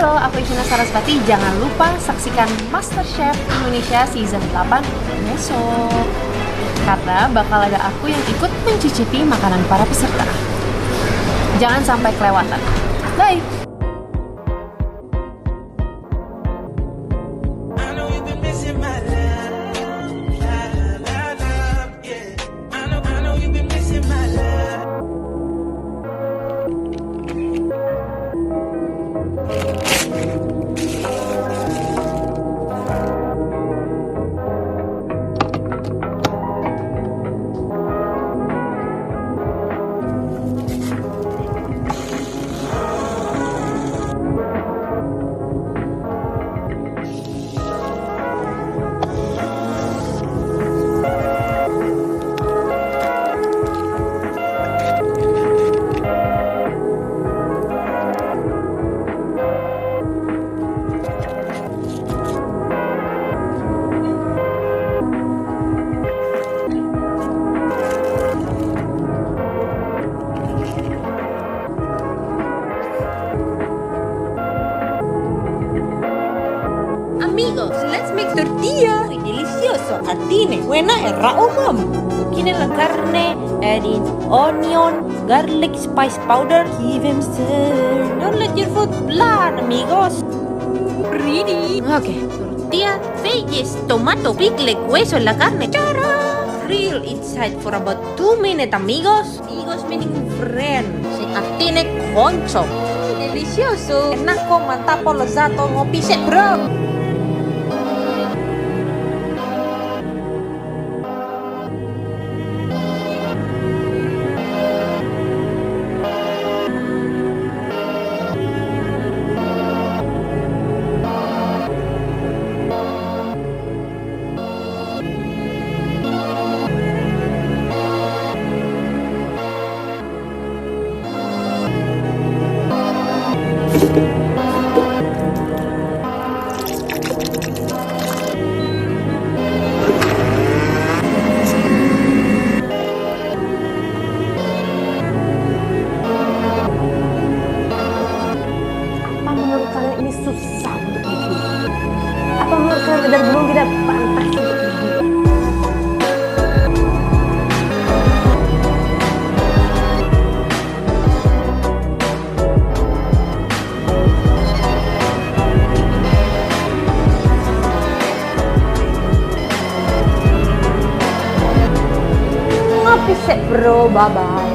Halo, aku Ivina Sarasvati. Jangan lupa saksikan MasterChef Indonesia Season 8 besok. Karena bakal ada aku yang ikut mencicipi makanan para peserta. Jangan sampai kelewatan. Bye! Amigos, let's make tortilla. Muy delicioso. Atine, buena era umum. Tiene la carne, add in onion, garlic, spice powder, give them stir. Don't let your food burn, amigos. Ready. Okay, tortilla, veggies, tomato, pickle, hueso en la carne. ¡Chara! Grill inside for about 2 minutes, amigos. Amigos meaning friend. Si atine concho. Delicioso. Enak, mantap, lezzato, ngopi sih, bro. Apa menurut kalian ini susah untuk dibuat? Apa menurut kalian dari belum tidak pantas untuk dibuat? Ngopi sih bro, bye-bye.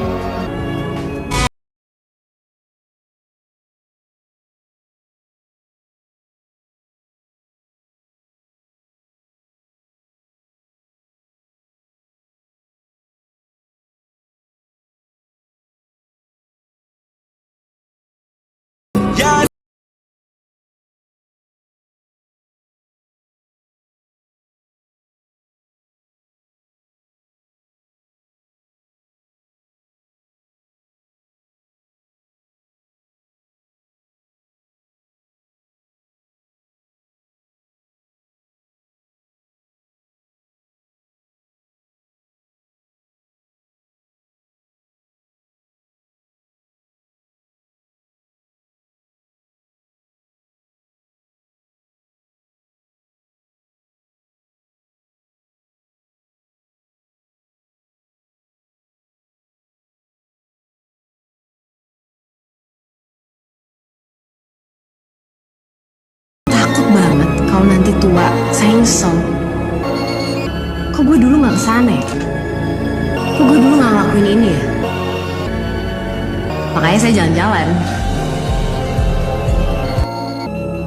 Takut banget kalau nanti tua, saya nyesel. Kok gue dulu gak kesana ya? Kok gue dulu gak ngelakuin ini ya? Makanya saya jalan-jalan.